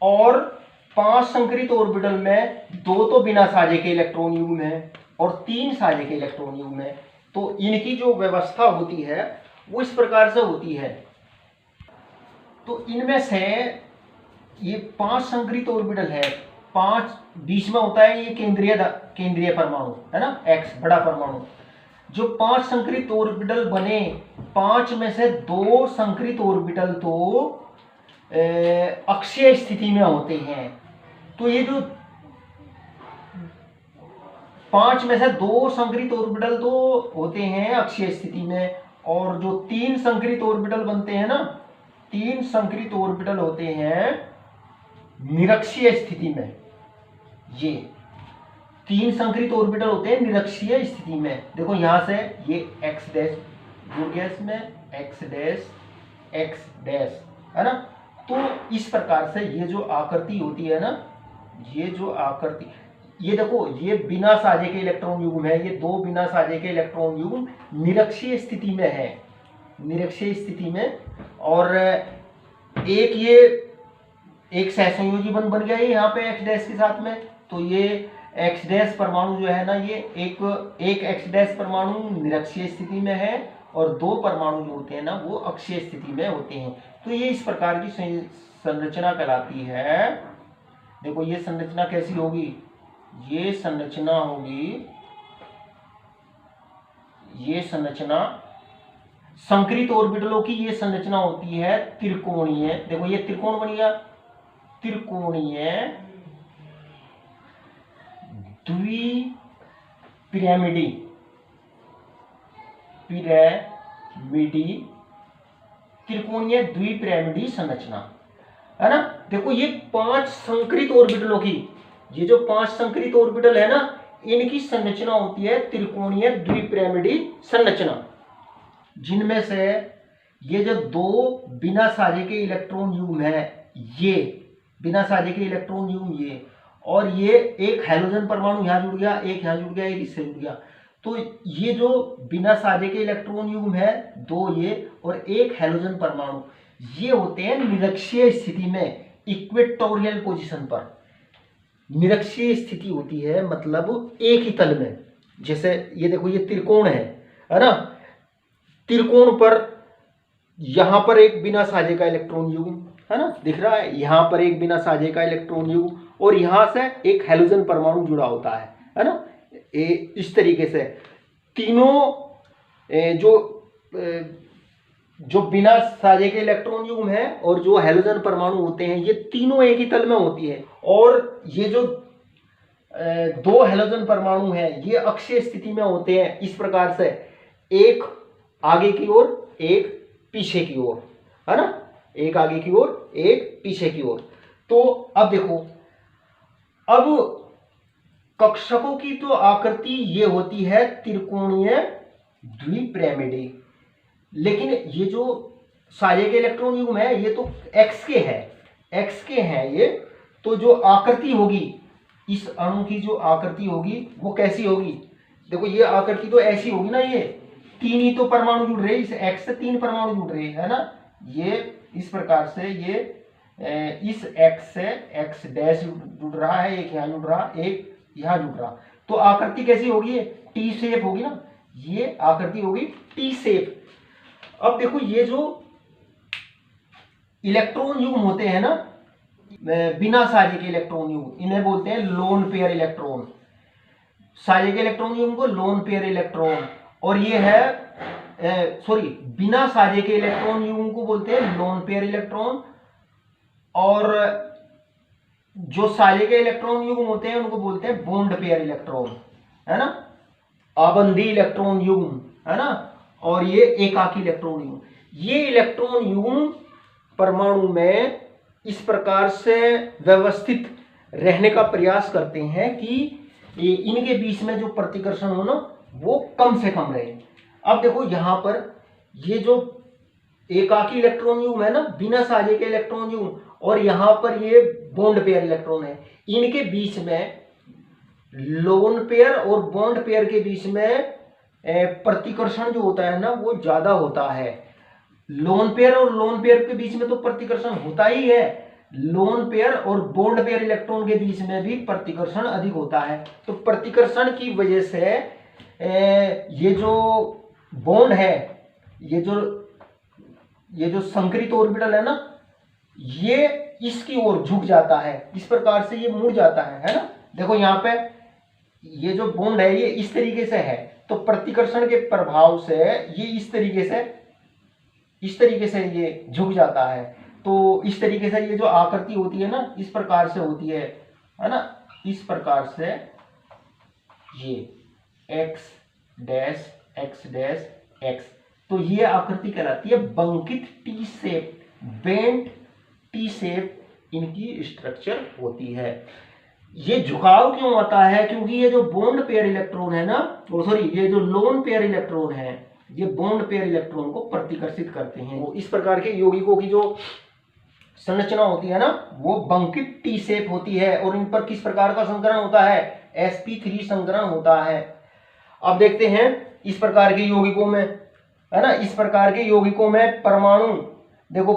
और 5 संकरित ऑर्बिटल में 2 तो बिना साझे के इलेक्ट्रॉन युग्म है और 3 साझे के इलेक्ट्रॉन युग्म है। तो इनकी जो व्यवस्था होती है वो इस प्रकार से होती है। तो इनमें से ये 5 संकरित ऑर्बिटल है, 5 बीच में होता है ये केंद्रीय परमाणु, है ना, x बड़ा परमाणु। जो 5 संकरित ऑर्बिटल बने, 5 में से 2 संकरित ऑर्बिटल तो अक्षीय स्थिति में होते हैं। तो ये जो 5 में से 2 संकरित ऑर्बिटल तो होते हैं अक्षीय स्थिति में, और जो 3 संकरित ऑर्बिटल बनते हैं ना, 3 संकरित ऑर्बिटल होते हैं निरक्षीय स्थिति में। ये 3 संकरित ऑर्बिटल होते हैं निरक्षीय स्थिति में। देखो यहां से ये x डैश जुड़ गया, इसमें x डैश, है ना। तो इस प्रकार से ये जो आकृति होती है ना, ये जो आकृति, ये देखो, ये बिना साझे के इलेक्ट्रॉन युग्म है, ये 2 बिना साझे के इलेक्ट्रॉन युग्म निरक्षीय स्थिति में है, निरक्षीय स्थिति में। और एक सहसंयोजी बंध बन गया है यहाँ पे x डैश के साथ में। तो ये x डैश परमाणु जो है ना, ये एक x डैश परमाणु निरक्षीय स्थिति में है और 2 परमाणु जो होते हैं ना वो अक्षीय स्थिति में होते हैं। तो ये इस प्रकार की संरचना कहलाती है। देखो ये संरचना कैसी होगी? ये संरचना होगी, ये संरचना संकरित ऑर्बिटलों की ये संरचना होती है त्रिकोणीय। देखो ये त्रिकोण बन गया, त्रिकोणीय द्विपिरामिडी त्रिकोणीय द्विपिरामिडी संरचना, है ना। देखो ये 5 संकरित ऑर्बिटलों की, ये जो 5 संकरित ऑर्बिटल है ना, इनकी संरचना होती है त्रिकोणीय द्विपिरामिडी संरचना, जिनमें से ये जो 2 बिना साझे के इलेक्ट्रॉन युग्म है, ये बिना साझे के इलेक्ट्रॉन युग्म ये, और ये एक हाइड्रोजन परमाणु यहाँ जुड़ गया, एक यहाँ जुड़ गया, एक इससे जुड़ गया। तो ये जो बिना साझे के इलेक्ट्रॉन युग्म है 2 ये और एक हाइड्रोजन परमाणु, ये होते हैं निरक्षीय स्थिति में, इक्वेटोरियल पोजीशन पर। निरक्षीय स्थिति होती है मतलब एक ही तल में। जैसे ये देखो ये त्रिकोण है ना, त्रिकोण पर यहां पर एक बिना साझे का इलेक्ट्रॉन युग्म है ना, दिख रहा है। यहाँ पर एक बिना साझे का इलेक्ट्रॉन युग्म और यहाँ से एक हैलोजन परमाणु जुड़ा होता है ना। इस तरीके से तीनों जो बिना साझे के इलेक्ट्रॉन युग्म है और जो हैलोजन परमाणु होते हैं, ये तीनों एक ही तल में होती है। और ये जो दो हैलोजन परमाणु हैं, ये अक्षीय स्थिति में होते हैं इस प्रकार से, एक आगे की ओर एक पीछे की ओर, है ना, एक आगे की ओर एक पीछे की ओर। तो अब देखो, अब कक्षकों की तो आकृति ये होती है त्रिकोणीय द्विपिरामिडी, लेकिन ये जो साझे के इलेक्ट्रॉन युग्म है ये तो एक्स के हैं ये। तो जो आकृति होगी इस अणु की, जो आकृति होगी वो कैसी होगी? देखो ये आकृति तो ऐसी होगी ना, ये तीन ही तो परमाणु जुड़ रहे, इस एक्स से तीन परमाणु जुड़ रहे है ना। ये इस प्रकार से ये इस एक्स से एक्स डैश जुड़ रहा है, एक यहाँ जुड़ रहा, एक यहाँ जुड़ रहा। तो आकृति कैसी होगी? टी शेप होगी ना, ये आकृति होगी टी शेप। अब देखो ये जो इलेक्ट्रॉन युग्म होते हैं ना, बिना साझे के इलेक्ट्रॉन युग्म, इन्हें बोलते हैं लोन पेयर इलेक्ट्रॉन। साझे के इलेक्ट्रॉन युग्म को लोन पेयर इलेक्ट्रॉन, और ये है बिना साझे के इलेक्ट्रॉन युग्म को बोलते हैं लोन पेयर इलेक्ट्रॉन, और जो साझे के इलेक्ट्रॉन युग्म होते हैं उनको बोलते हैं बॉन्ड पेयर इलेक्ट्रॉन, है ना, आबंधी इलेक्ट्रॉन युग्म, है ना, और ये एकाकी इलेक्ट्रॉन युग्म। ये इलेक्ट्रॉन युग्म परमाणु में इस प्रकार से व्यवस्थित रहने का प्रयास करते हैं कि इनके बीच में जो प्रतिकर्षण हो ना वो कम से कम रहे। अब देखो यहाँ पर ये जो एकाकी इलेक्ट्रॉन युग्म है ना, बिना साझे के इलेक्ट्रॉन युग्म, और यहाँ पर ये बॉन्ड पेयर इलेक्ट्रॉन है, इनके बीच में लोन पेयर और बॉन्ड पेयर के बीच में प्रतिकर्षण जो होता है ना वो ज्यादा होता है। लोन पेयर और लोन पेयर के बीच में तो प्रतिकर्षण होता ही है, लोन पेयर और बॉन्ड पेयर इलेक्ट्रॉन के बीच में भी प्रतिकर्षण अधिक होता है। तो प्रतिकर्षण की वजह से ये जो बॉन्ड है, ये जो संकरित ऑर्बिटल है ना, ये इसकी ओर झुक जाता है, इस प्रकार से ये मुड़ जाता है ना। देखो यहाँ पे ये जो बॉन्ड है ये इस तरीके से है, तो प्रतिकर्षण के प्रभाव से ये इस तरीके से ये झुक जाता है। तो इस तरीके से ये जो आकृति होती है ना इस प्रकार से होती है ना, इस प्रकार से ये एक्स डैश एक्स, तो ये आकृति कहलाती है बंकित T shape, bent T shape इनकी स्ट्रक्चर होती है। ये झुकाव क्यों आता है? क्योंकि ये जो बॉन्ड पेयर इलेक्ट्रॉन है ना, ये जो लोन पेयर इलेक्ट्रॉन है, ये बॉन्ड पेयर इलेक्ट्रॉन को प्रतिकर्षित करते हैं। वो इस प्रकार के यौगिकों की जो संरचना होती है ना वो बंकित टी शेप होती है, और इन पर किस प्रकार का संकरण होता है? sp3 संकरण होता है। अब देखते हैं इस प्रकार के यौगिकों में, है ना, इस प्रकार के यौगिकों में परमाणु, देखो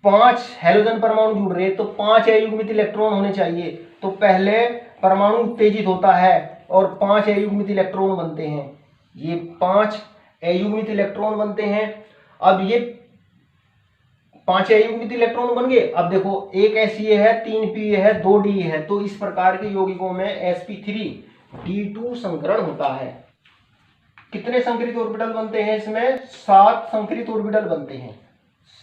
5 हैलोजन परमाणु जुड़ रहे, तो 5 अयुग्मित इलेक्ट्रॉन होने चाहिए। तो पहले परमाणु उत्तेजित होता है और 5 अयुग्मित इलेक्ट्रॉन बनते हैं, ये 5 अयुग्मित इलेक्ट्रॉन बनते हैं। अब ये 5 अयुग्मित इलेक्ट्रॉन बन गए। अब देखो एक एसए है, 3 पी है, 2 डी है, तो इस प्रकार के यौगिकों में sp3d2 संकरण होता है। कितने संकरित ऑर्बिटल बनते हैं इसमें? 7 संकरित ऑर्बिटल बनते हैं,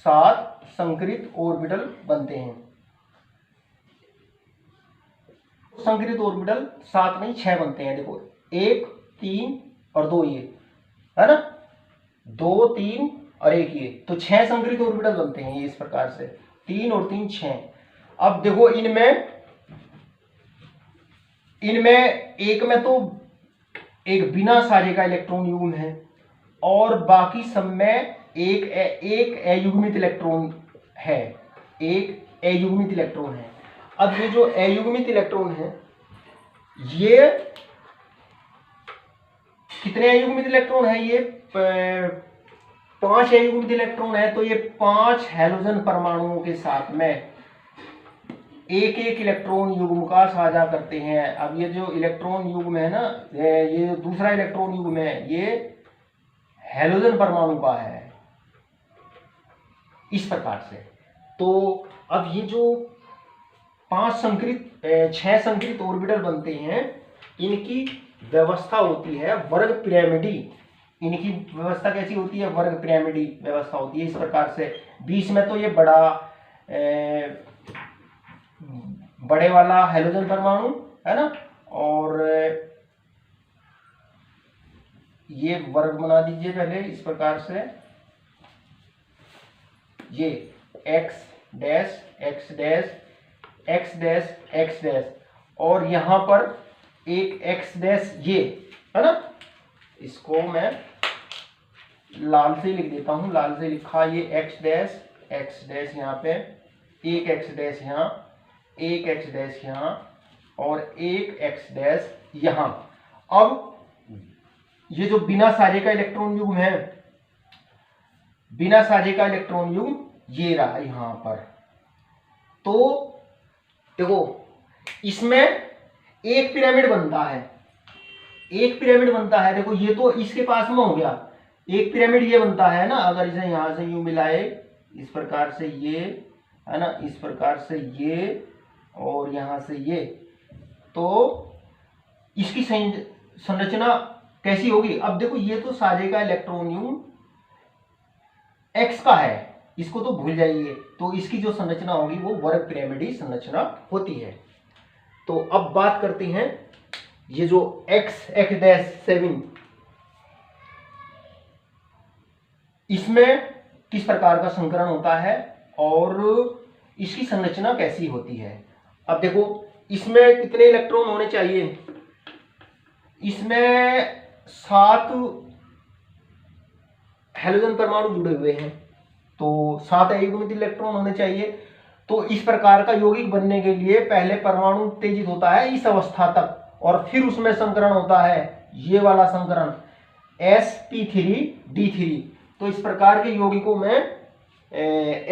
7 संकरित ऑर्बिटल बनते हैं। संकरित ऑर्बिटल 7 नहीं 6 बनते हैं। देखो 1 3 और 2 ये, है ना, 2 3 और 1 ये, तो 6 संकरित ऑर्बिटल बनते हैं ये इस प्रकार से, 3 और 3 6। अब देखो इनमें एक में तो एक बिना साझे का इलेक्ट्रॉन युग्म है और बाकी सब में एक अयुग्मित इलेक्ट्रॉन है, एक अयुग्मित इलेक्ट्रॉन है। अब ये जो अयुग्मित इलेक्ट्रॉन है ये कितने अयुग्मित इलेक्ट्रॉन है? ये 5 अयुग्मित इलेक्ट्रॉन है, तो ये 5 हैलोजन परमाणुओं के साथ में एक इलेक्ट्रॉन युग्म का साझा करते हैं। अब ये जो इलेक्ट्रॉन युग्म है ना, ये जो दूसरा इलेक्ट्रॉन युग्म है ये हैलोजन परमाणु का है, इस प्रकार से। तो अब ये जो 6 संकरित ऑर्बिटल बनते हैं, इनकी व्यवस्था होती है वर्ग पिरामिडी। इनकी व्यवस्था कैसी होती है? वर्ग पिरामिडी व्यवस्था होती है इस प्रकार से। बीच में तो ये बड़े वाला हैलोजन परमाणु है ना, और ये वर्ग बना दीजिए पहले इस प्रकार से, ये x dash x dash x dash x dash, और यहां पर एक x डैश ये है ना, इसको मैं लाल से लिख देता हूं, लाल से लिखा, ये x डैश यहाँ पे, एक x डैश यहाँ, एक x डैश यहाँ, और एक x डैश यहाँ। अब ये जो बिना साझे का इलेक्ट्रॉन युग्म है, बिना साझे का इलेक्ट्रॉन युग्म ये रहा यहां पर। तो देखो इसमें एक पिरामिड बनता है, एक पिरामिड बनता है। देखो ये तो इसके पास में हो गया, एक पिरामिड ये बनता है ना, अगर इसे यहां से यूं मिलाए इस प्रकार से, ये है ना, इस प्रकार से ये, और यहां से ये, तो इसकी संरचना कैसी होगी? अब देखो ये तो साझे का इलेक्ट्रॉन युग्म x का है, इसको तो भूल जाइए। तो इसकी जो संरचना होगी वो वर्ग पिरामिडी संरचना होती है। तो अब बात करते हैं ये जो x-7, इसमें किस प्रकार का संकरण होता है और इसकी संरचना कैसी होती है। अब देखो इसमें कितने इलेक्ट्रॉन होने चाहिए? इसमें 7 हैलोजन परमाणु जुड़े हुए हैं, तो 7 अयुग्मित इलेक्ट्रॉन होने चाहिए। तो इस प्रकार का यौगिक बनने के लिए पहले परमाणु उत्तेजित होता है इस अवस्था तक, और फिर उसमें संकरण होता है, ये वाला संकरण sp3d3। तो इस प्रकार के यौगिकों में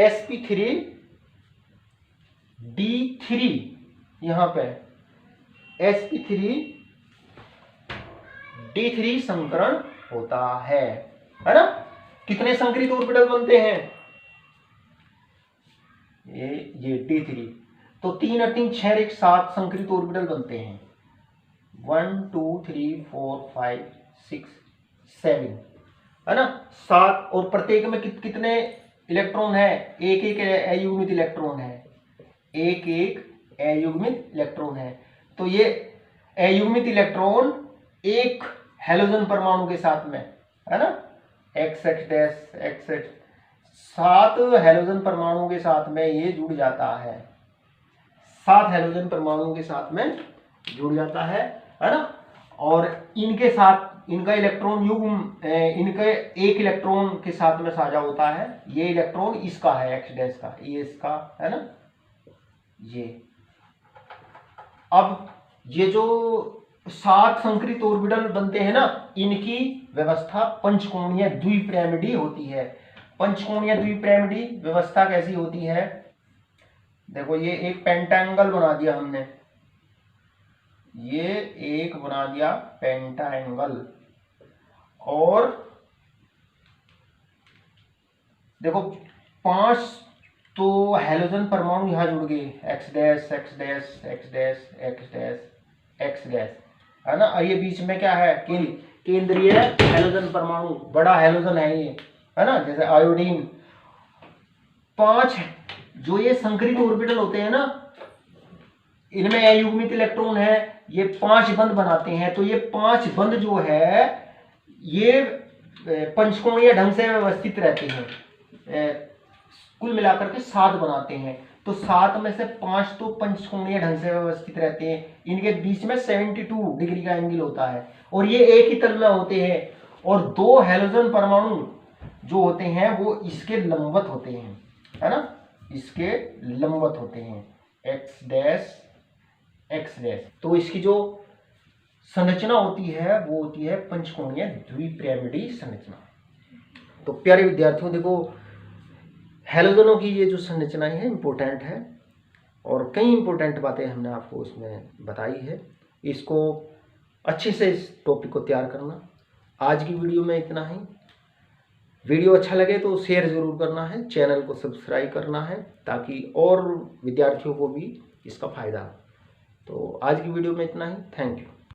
sp3d3, यहां पे sp3d3 संकरण होता है ना। कितने संकरित ऑर्बिटल बनते हैं? ये d3, तो 3 और 3 6 एक 7 संकरित ऑर्बिटल बनते हैं। 1 2 3 4 5 6 7 है ना, 7, और प्रत्येक में कितने इलेक्ट्रॉन है? एक एक अयुग्मित इलेक्ट्रॉन है, एक एक अयुग्मित इलेक्ट्रॉन है। तो ये अयुग्मित इलेक्ट्रॉन एक हैलोजन परमाणु के साथ में है ना, XX डैश XX, 7 हैलोजन परमाणुओं के साथ में ये जुड़ जाता है, 7 हैलोजन परमाणुओं के साथ में जुड़ जाता है ना। और इनके साथ इनका इलेक्ट्रॉन युग्म, इनके एक इलेक्ट्रॉन के साथ में साझा होता है। ये इलेक्ट्रॉन इसका है, X डैश का, ये इसका है ना, ये। अब ये जो 7 संकरित ऑर्बिटल बनते हैं ना, इनकी व्यवस्था पंचकोणीय द्विपिरामिडी होती है। पंचकोणीय द्विपिरामिडी व्यवस्था कैसी होती है? देखो ये एक पेंटांगल बना दिया हमने, ये एक बना दिया पेंटांगल, और देखो 5 तो हैलोजन परमाणु यहां जुड़ गए, X dash X dash X dash X dash X dash है ना। और ये बीच में क्या है? केंद्रीय हैलोजन परमाणु, बड़ा हैलोजन है ये है ना, जैसे आयोडीन। 5 जो ये संकरित ऑर्बिटल होते हैं ना, इनमें अयुग्मित इलेक्ट्रॉन है, ये 5 बंध बनाते हैं। तो ये 5 बंध जो है ये पंचकोणीय ढंग से व्यवस्थित रहते हैं, कुल मिलाकर के 7 बनाते हैं। तो 7 में से 5 तो पंचकोणीय ढंग से व्यवस्थित रहते हैं, इनके बीच में 72 डिग्री का एंगल होता है, और ये एक ही तल में होते हैं। और 2 हैलोजन परमाणु जो होते हैं वो इसके लंबवत होते हैं है ना, इसके लंबवत होते हैं, X डैश X डैश। तो इसकी जो संरचना होती है वो होती है पंचकोणीय द्विपिरामिडी संरचना। तो प्यारे विद्यार्थियों, देखो हैलोजनों की ये जो संरचना है इम्पोर्टेंट है, और कई इम्पोर्टेंट बातें हमने आपको इसमें बताई है। इसको अच्छे से इस टॉपिक को तैयार करना। आज की वीडियो में इतना ही। वीडियो अच्छा लगे तो शेयर ज़रूर करना है, चैनल को सब्सक्राइब करना है ताकि और विद्यार्थियों को भी इसका फ़ायदा हो। तो आज की वीडियो में इतना ही। Thank you.